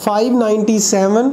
597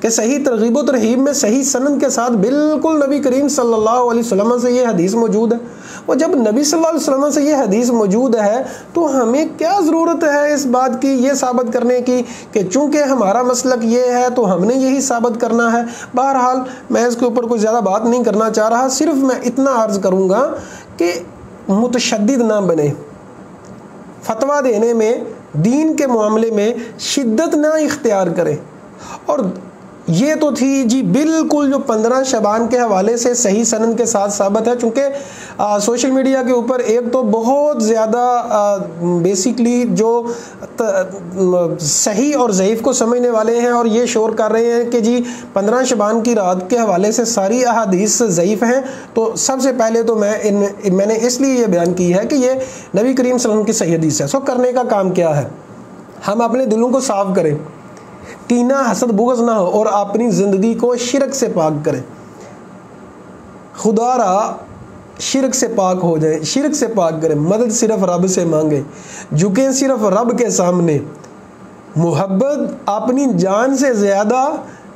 کہ صحیح ترغیب و ترہیب میں صحیح سند کے ساتھ بالکل نبی کریم صلی اللہ علیہ وسلم سے یہ حدیث موجود ہے. اور جب نبی صلی اللہ علیہ وسلم سے یہ حدیث موجود ہے تو ہمیں کیا ضرورت ہے اس بات کی یہ ثابت کرنے کی کہ چونکہ ہمارا مسلک یہ ہے تو ہم نے یہی ثابت کرنا ہے. بہرحال میں اس کے اوپر کوئی زیادہ بات نہیں کرنا چاہ رہا, صرف میں اتنا عرض کروں گا کہ متشدد نہ بنے, فتویٰ دینے میں دین کے معاملے میں شدت نہ اختیار کرے. اور یہ تو تھی جی بالکل جو 15 شعبان کے حوالے سے صحیح سند کے ساتھ ثابت ہے. چونکہ سوشل میڈیا کے اوپر ایک تو بہت زیادہ بیسیکلی جو صحیح اور ضعیف کو سمجھنے والے ہیں اور یہ شور کر رہے ہیں کہ جی 15 شعبان کی رات کے حوالے سے ساری احادیث ضعیف ہیں. تو سب سے پہلے تو میں نے اس لیے یہ بیان کی ہے کہ یہ نبی کریم صلی اللہ علیہ وسلم کی صحیح حدیث ہے. سو کرنے کا کام کیا ہے, ہم اپنے دلوں کو صاف کریں, کینہ حسد بغض نہ ہو, اور اپنی زندگی کو شرک سے پاک کریں. خدا را شرک سے پاک ہو جائیں, شرک سے پاک کریں, مدد صرف رب سے مانگیں, جھکیں صرف رب کے سامنے, محبت اپنی جان سے زیادہ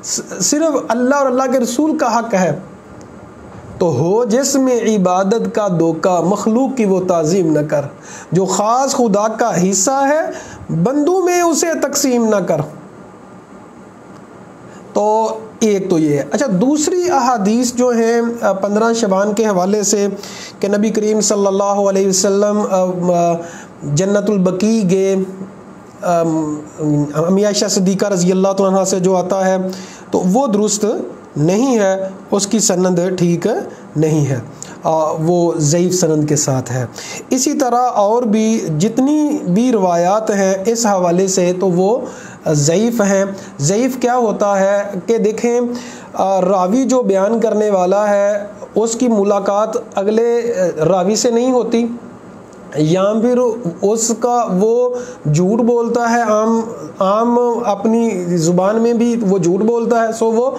صرف اللہ اور اللہ کے رسول کا حق ہے. تو ہو جس میں عبادت کا دھوکہ, مخلوق کی وہ تعظیم نہ کر, جو خاص خدا کا حصہ ہے بندوں میں اسے تقسیم نہ کر. تو ایک تو یہ ہے. اچھا, دوسری احادیث جو ہیں 15 شعبان کے حوالے سے کہ نبی کریم صلی اللہ علیہ وسلم جنت البقیع گئے, امی عائشہ صدیقہ رضی اللہ عنہا سے جو آتا ہے تو وہ درست نہیں ہے, اس کی سند ٹھیک نہیں ہے, وہ ضعیف سند کے ساتھ ہے. اسی طرح اور بھی جتنی بھی روایات ہیں اس حوالے سے تو وہ ضعیف ہیں. ضعیف کیا ہوتا ہے کہ دیکھیں, راوی جو بیان کرنے والا ہے اس کی ملاقات اگلے راوی سے نہیں ہوتی, یا پھر اس کا وہ جھوٹ بولتا ہے, عام اپنی زبان میں بھی وہ جھوٹ بولتا ہے, سو وہ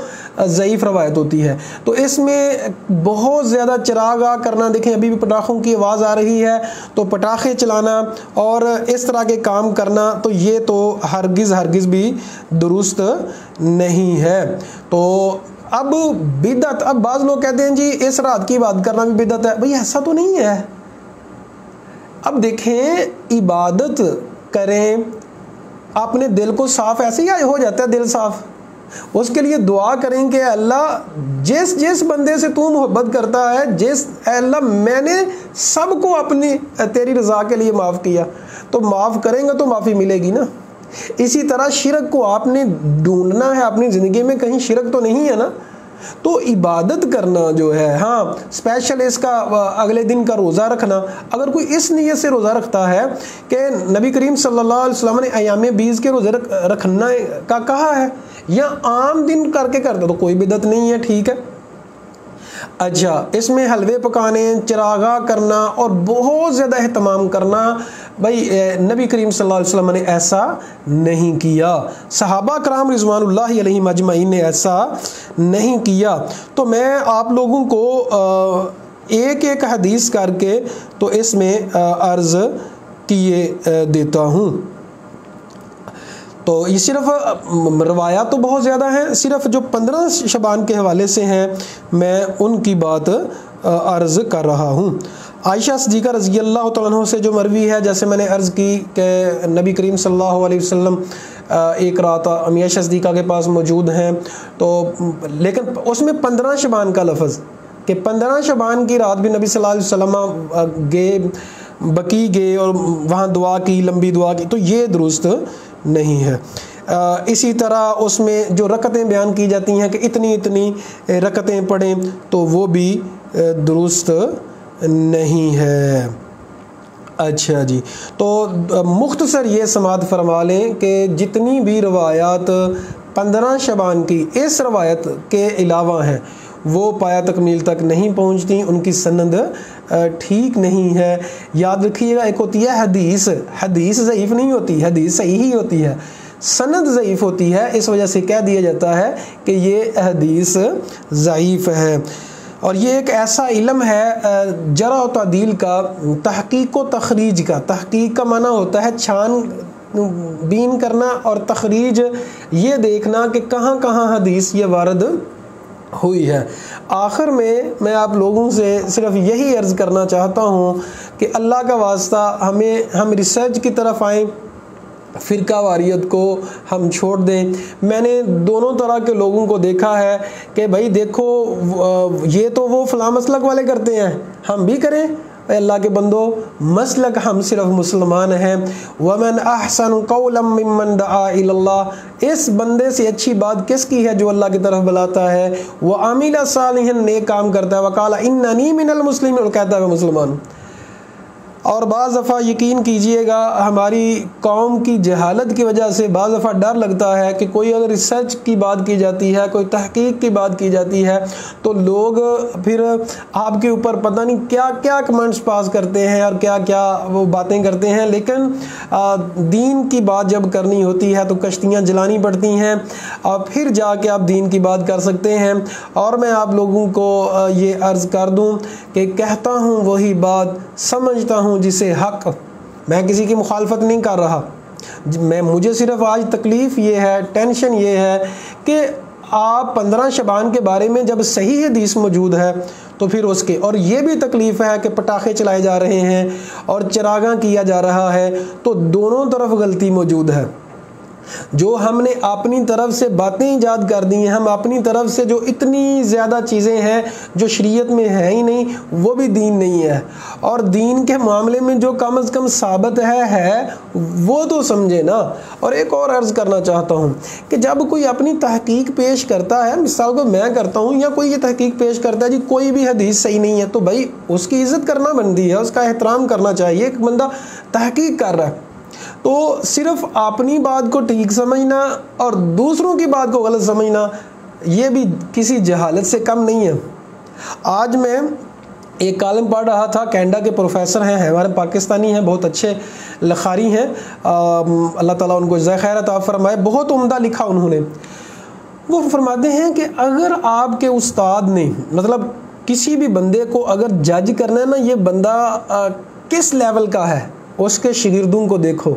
ضعیف روایت ہوتی ہے. تو اس میں بہت زیادہ چراغاں کرنا, دیکھیں ابھی بھی پٹاخوں کی آواز آ رہی ہے تو پٹاخے چلانا اور اس طرح کے کام کرنا, تو یہ تو ہرگز بھی درست نہیں ہے. تو اب بدعت, اب بعض لوگ کہتے ہیں جی اس رات کی بات کرنا بھی بدعت ہے. بھئی ایسا تو نہیں ہے. اب دیکھیں, عبادت کریں, اپنے دل کو صاف ایسے ہی ہو جاتا ہے دل صاف, اس کے لیے دعا کریں کہ اللہ جس بندے سے تو محبت کرتا ہے, اے اللہ میں نے سب کو اپنی تیری رضا کے لیے معاف کیا, تو معاف کریں گے تو معافی ملے گی نا. اسی طرح شرک کو آپ نے ڈھونڈنا ہے اپنی زندگی میں, کہیں شرک تو نہیں ہے نا. تو عبادت کرنا جو ہے, ہاں اسپیشل اس کا اگلے دن کا روزہ رکھنا, اگر کوئی اس نیت سے روزہ رکھتا ہے کہ نبی کریم صلی اللہ علیہ وسلم نے ایام بیز کے روزے رکھنا کا کہا ہے, یا عام دن کر کے کرتا تو کوئی بدعت نہیں ہے, ٹھیک ہے. اچھا, اس میں حلوے پکانے, چراغاں کرنا اور بہت زیادہ اہتمام کرنا, بھائی نبی کریم صلی اللہ علیہ وسلم نے ایسا نہیں کیا, صحابہ کرام رضوان اللہ علیہم اجمعین نے ایسا نہیں کیا. تو میں آپ لوگوں کو ایک حدیث کر کے تو اس میں عرض کیے دیتا ہوں. تو یہ صرف روایات تو بہت زیادہ ہیں, صرف جو 15 شعبان کے حوالے سے ہیں میں ان کی بات عرض کر رہا ہوں. عائشہ صدیقہ رضی اللہ تعالیٰ عنہ سے جو مروی ہے, جیسے میں نے عرض کی کہ نبی کریم صلی اللہ علیہ وسلم ایک رات امی عائشہ صدیقہ کے پاس موجود ہیں, تو لیکن اس میں 15 شعبان کا لفظ کہ 15 شعبان کی رات بھی نبی صلی اللہ علیہ وسلم گئے, بقیع گئے اور وہاں دعا کی, لمبی دعا کی, تو یہ درست نہیں ہے. اسی طرح اس میں جو رکعتیں بیان کی جاتی ہیں کہ اتنی رکعتیں پڑھیں, تو وہ بھی درست نہیں ہے. اچھا جی, تو مختصر یہ سماعت فرما لیں کہ جتنی بھی روایات 15 شعبان کی اس روایت کے علاوہ ہیں وہ پایا تکمیل تک نہیں پہنچتی, ان کی سند ٹھیک نہیں ہے. یاد رکھیے گا, ایک ہوتی ہے حدیث ضعیف نہیں ہوتی, حدیث صحیح ہی ہوتی ہے, سند ضعیف ہوتی ہے, اس وجہ سے کہہ دیا جاتا ہے کہ یہ حدیث ضعیف ہے. اور یہ ایک ایسا علم ہے جرح و تعدیل کا, تحقیق و تخریج کا. تحقیق کا معنی ہوتا ہے چھان بین کرنا اور تخریج یہ دیکھنا کہ کہاں کہاں حدیث یہ وارد ہوئی ہے۔ آخر میں آپ لوگوں سے صرف یہی عرض کرنا چاہتا ہوں کہ اللہ کا واسطہ ہم ریسرچ کی طرف آئیں، فرقہ واریت کو ہم چھوڑ دیں۔ میں نے دونوں طرح کے لوگوں کو دیکھا ہے کہ بھائی دیکھو یہ تو وہ فلاں مسلک والے کرتے ہیں، ہم بھی کریں۔ اے اللہ کے بندو، مسلک ہم صرف مسلمان ہیں۔ وَمَنْ أَحْسَنُ قَوْلًا مِّمَّنْ دَعَا إِلَى اللَّهِ، اس بندے سے اچھی بات کس کی ہے جو اللہ کی طرف بلاتا ہے، وَعَمِلَ صَالِحًا، نیک کام کرتا ہے، وَقَالَ إِنَّنِي مِنَ الْمُسْلِمِينَ، اور کہتا ہے میں مسلمان۔ اور بعض دفعہ یقین کیجئے گا ہماری قوم کی جہالت کی وجہ سے بعض دفعہ ڈر لگتا ہے کہ کوئی اگر ریسرچ کی بات کی جاتی ہے، کوئی تحقیق کی بات کی جاتی ہے تو لوگ پھر آپ کے اوپر پتہ نہیں کیا کیا کمنٹس پاس کرتے ہیں اور کیا کیا وہ باتیں کرتے ہیں، لیکن دین کی بات جب کرنی ہوتی ہے تو کشتیاں جلانی پڑتی ہیں اور پھر جا کے آپ دین کی بات کر سکتے ہیں۔ اور میں آپ لوگوں کو یہ عرض کر دوں کہ کہتا ہوں وہی بات، سمجھتا ہوں جسے حق، میں کسی کی مخالفت نہیں کر رہا، مجھے صرف آج تکلیف یہ ہے، ٹینشن یہ ہے کہ آپ 15 شعبان کے بارے میں جب صحیح حدیث موجود ہے تو پھر اس کے، اور یہ بھی تکلیف ہے کہ پٹاخے چلائے جا رہے ہیں اور چراغاں کیا جا رہا ہے، تو دونوں طرف غلطی موجود ہے۔ جو ہم نے اپنی طرف سے باتیں ایجاد کر دی ہیں، ہم اپنی طرف سے جو اتنی زیادہ چیزیں ہیں جو شریعت میں ہیں ہی نہیں، وہ بھی دین نہیں ہے، اور دین کے معاملے میں جو کم از کم ثابت ہے وہ تو سمجھے نا۔ اور ایک اور عرض کرنا چاہتا ہوں کہ جب کوئی اپنی تحقیق پیش کرتا ہے، مثال کو میں کرتا ہوں یا کوئی یہ تحقیق پیش کرتا ہے جی کوئی بھی حدیث صحیح نہیں ہے، تو بھائی اس کی عزت کرنا بنتی ہے، اس کا احترام کرنا چاہیے۔ ایک بندہ تحقیق کر رہا ہے تو صرف اپنی بات کو ٹھیک سمجھنا اور دوسروں کی بات کو غلط سمجھنا یہ بھی کسی جہالت سے کم نہیں ہے۔ آج میں ایک کالم پڑھ رہا تھا، کینیڈا کے پروفیسر ہیں، ہمارے پاکستانی ہیں، بہت اچھے لکھاری ہیں، اللہ تعالیٰ ان کو جزائے خیر عطا فرمائے، بہت عمدہ لکھا انہوں نے۔ وہ فرماتے ہیں کہ اگر آپ کے استاد نے مطلب کسی بھی بندے کو اگر جج کرنا ہے نا، یہ بندہ کس لیول کا ہے، اس کے شاگردوں کو دیکھو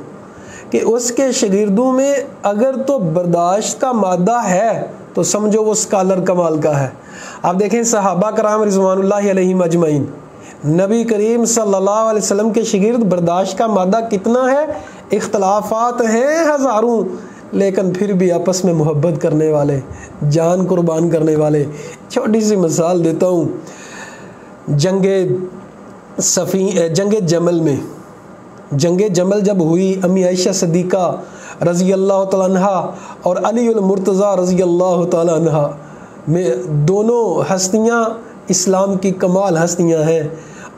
کہ اس کے شاگردوں میں اگر تو برداشت کا مادہ ہے تو سمجھو وہ اسکالر کمال کا ہے۔ آپ دیکھیں صحابہ کرام رضوان اللہ علیہم اجمعین، نبی کریم صلی اللہ علیہ وسلم کے شاگرد، برداشت کا مادہ کتنا ہے، اختلافات ہیں ہزاروں، لیکن پھر بھی آپس میں محبت کرنے والے، جان قربان کرنے والے۔ چھوٹی سی مثال دیتا ہوں، جنگ جمل جب ہوئی، امی عائشہ صدیقہ رضی اللہ تعالیٰ عنہ اور علی المرتضیٰ رضی اللہ تعالیٰ عنہ میں دونوں ہستیاں اسلام کی کمال ہستیاں ہیں،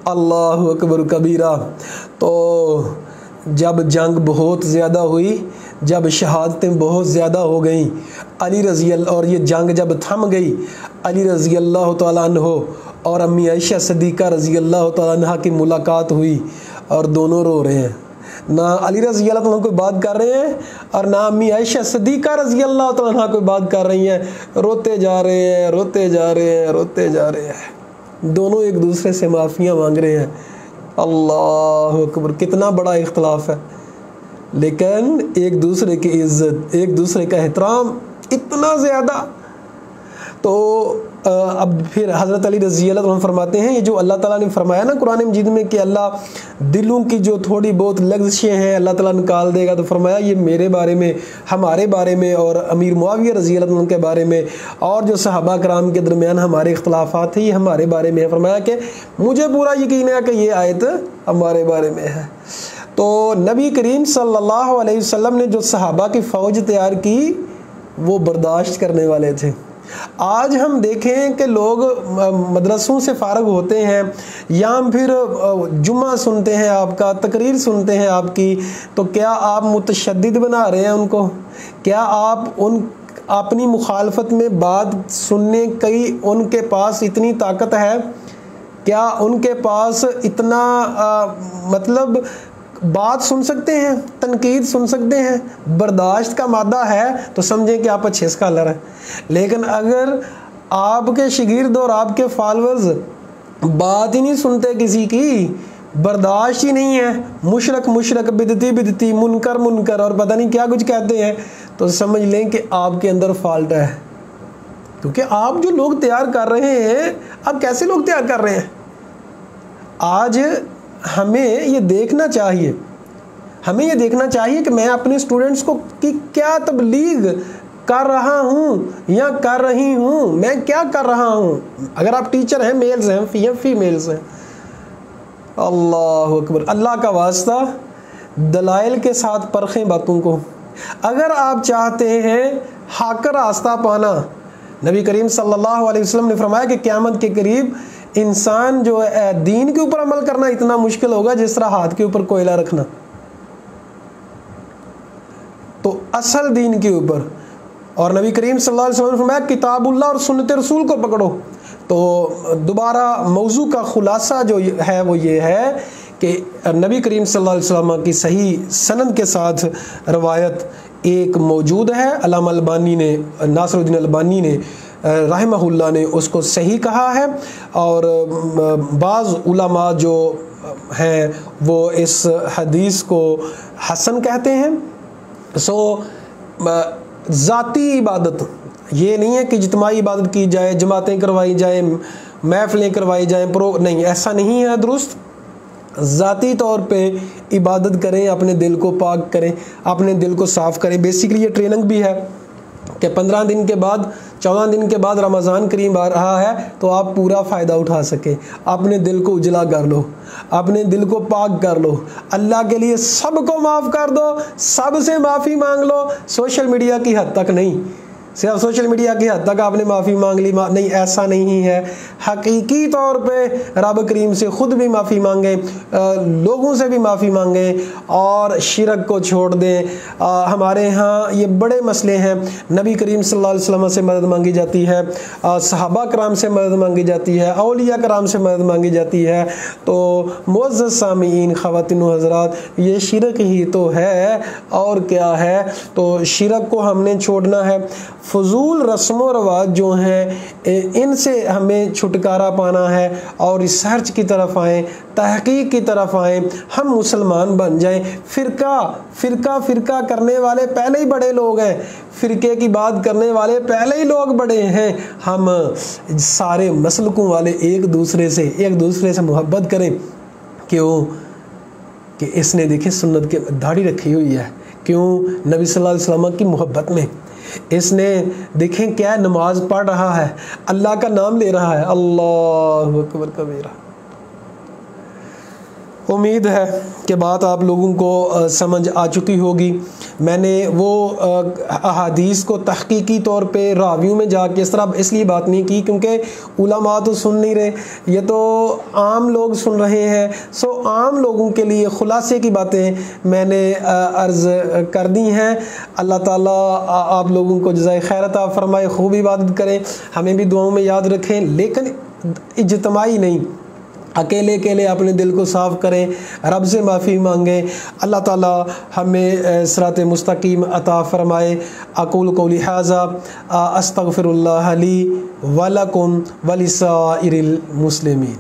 اللہ اکبر کبیرہ۔ تو جب جنگ بہت زیادہ ہوئی، جب شہادتیں بہت زیادہ ہو گئیں، علی رضی اللہ، اور یہ جنگ جب تھم گئی، علی رضی اللہ تعالیٰ عنہ اور امی عائشہ صدیقہ رضی اللہ تعالیٰ عنہ کی ملاقات ہوئی اور دونوں رو رہے ہیں، نہ علی رضی اللہ تعالیٰ کوئی بات کر رہے ہیں اور نہ امی عائشہ صدیقہ رضی اللہ تعالیٰ کوئی بات کر رہی ہیں، روتے جا رہے ہیں، روتے جا رہے ہیں، روتے جا رہے ہیں، دونوں ایک دوسرے سے معافیاں مانگ رہے ہیں۔ اللہ اکبر، کتنا بڑا اختلاف ہے، لیکن ایک دوسرے کی عزت، ایک دوسرے کا احترام اتنا زیادہ۔ تو اب پھر حضرت علی رضی اللہ عنہ فرماتے ہیں، یہ جو اللہ تعالیٰ نے فرمایا نا قرآن مجید میں کہ اللہ دلوں کی جو تھوڑی بہت لغزشیں ہیں اللہ تعالیٰ نکال دے گا، تو فرمایا یہ میرے بارے میں، ہمارے بارے میں، اور امیر معاویہ رضی اللہ عنہ کے بارے میں، اور جو صحابہ کرام کے درمیان ہمارے اختلافات تھے یہ ہمارے بارے میں ہے۔ فرمایا کہ مجھے پورا یقین ہے کہ یہ آیت ہمارے بارے میں ہے۔ تو نبی کریم صلی اللہ علیہ وسلم نے جو صحابہ کی فوج تیار کی وہ برداشت کرنے والے تھے۔ آج ہم دیکھیں کہ لوگ مدرسوں سے فارغ ہوتے ہیں یا پھر جمعہ سنتے ہیں، آپ کا تقریر سنتے ہیں آپ کی، تو کیا آپ متشدد بنا رہے ہیں ان کو؟ کیا آپ اپنی مخالفت میں بات سننے کی ان کے پاس اتنی طاقت ہے؟ کیا ان کے پاس اتنا مطلب بات سن سکتے ہیں، تنقید سن سکتے ہیں؟ برداشت کا مادہ ہے تو سمجھیں کہ آپ اچھے اسکالر ہیں۔ لیکن اگر آپ کے شاگرد اور آپ کے فالورز بات ہی نہیں سنتے کسی کی، برداشت ہی نہیں ہے، مشرک مشرک، بدتی بدتی، منکر منکر، اور پتہ نہیں کیا کچھ کہتے ہیں، تو سمجھ لیں کہ آپ کے اندر فالٹ ہے، کیونکہ آپ جو لوگ تیار کر رہے ہیں، آپ کیسے لوگ تیار کر رہے ہیں؟ آج ہمیں یہ دیکھنا چاہیے، کہ میں اپنے اسٹوڈنٹس کو کی کیا تبلیغ کر رہا ہوں یا کر رہی ہوں، میں کیا کر رہا ہوں۔ اگر آپ ٹیچر ہیں، میلز ہیں، فیمیلز ہیں، اللہ اکبر، اللہ کا واسطہ دلائل کے ساتھ پرکھیں باتوں کو۔ اگر آپ چاہتے ہیں حق کا راستہ پانا، نبی کریم صلی اللہ علیہ وسلم نے فرمایا کہ قیامت کے قریب انسان جو ہے دین کے اوپر عمل کرنا اتنا مشکل ہوگا جس طرح ہاتھ کے اوپر کوئلہ رکھنا۔ تو اصل دین کے اوپر، اور نبی کریم صلی اللہ علیہ وسلم نے فرمایا کتاب اللہ اور سنت رسول کو پکڑو۔ تو دوبارہ موضوع کا خلاصہ جو ہے وہ یہ ہے کہ نبی کریم صلی اللہ علیہ وسلم کی صحیح سند کے ساتھ روایت ایک موجود ہے، علامہ البانی نے، ناصر الدین البانی نے رحمہ اللہ نے اس کو صحیح کہا ہے، اور بعض علماء جو ہیں وہ اس حدیث کو حسن کہتے ہیں۔ ذاتی عبادت یہ نہیں ہے کہ اجتماعی عبادت کی جائے، جماعتیں کروائی جائیں، محفلیں کروائی جائیں، نہیں، ایسا نہیں ہے درست۔ ذاتی طور پہ عبادت کریں، اپنے دل کو پاک کریں، اپنے دل کو صاف کریں۔ بیسیکلی یہ ٹریننگ بھی ہے کہ 15 دن کے بعد، 14 دن کے بعد رمضان قریب آ رہا ہے تو آپ پورا فائدہ اٹھا سکیں۔ اپنے دل کو اجلا کر لو، اپنے دل کو پاک کر لو، اللہ کے لیے سب کو معاف کر دو، سب سے معافی مانگ لو، سوشل میڈیا کی حد تک نہیں، صرف سوشل میڈیا کی حد تک آپ نے معافی مانگ لی، نہیں، ایسا نہیں ہے۔ حقیقی طور پہ رب کریم سے خود بھی معافی مانگیں، لوگوں سے بھی معافی مانگیں، اور شرک کو چھوڑ دیں۔ ہمارے ہاں یہ بڑے مسئلے ہیں، نبی کریم صلی اللہ علیہ وسلم سے مدد مانگی جاتی ہے، صحابہ کرام سے مدد مانگی جاتی ہے، اولیاء کرام سے مدد مانگی جاتی ہے۔ تو معزز سامعین، خواتین و حضرات، یہ شرک ہی تو ہے، اور کیا ہے؟ تو شرک کو ہم نے چھوڑنا ہے۔ فضول رسم و رواج جو ہیں ان سے ہمیں چھٹکارا پانا ہے، اور ریسرچ کی طرف آئیں، تحقیق کی طرف آئیں، ہم مسلمان بن جائیں۔ فرقہ کرنے والے پہلے ہی بڑے لوگ ہیں، فرقے کی بات کرنے والے پہلے ہی لوگ بڑے ہیں۔ ہم سارے مسلکوں والے ایک دوسرے سے محبت کریں۔ کیوں کہ اس نے دیکھیں سنت کے داڑھی رکھی ہوئی ہے، کیوں؟ نبی صلی اللہ علیہ وسلم کی محبت میں۔ اس نے دیکھیں کیا نماز پڑھ رہا ہے، اللہ کا نام لے رہا ہے، اللہ اکبر کبیرہ۔ امید ہے کہ بات آپ لوگوں کو سمجھ آ چکی ہوگی۔ میں نے وہ احادیث کو تحقیقی طور پہ راویوں میں جا کے اس لیے بات نہیں کی کیونکہ علماء تو سن نہیں رہے، یہ تو عام لوگ سن رہے ہیں۔ عام لوگوں کے لیے خلاصے کی باتیں میں نے عرض کر دی ہیں۔ اللہ تعالیٰ آپ لوگوں کو جزائے خیر عطا فرمائے، خوب عبادت کریں، ہمیں بھی دعاؤں میں یاد رکھیں، لیکن اجتماعی نہیں، اکیلے اپنے دل کو صاف کریں، رب سے معافی مانگیں، اللہ تعالیٰ ہمیں صراط مستقیم عطا فرمائے۔ اقول قولی ھذا استغفر اللہ لی ولکم ولسائر المسلمین۔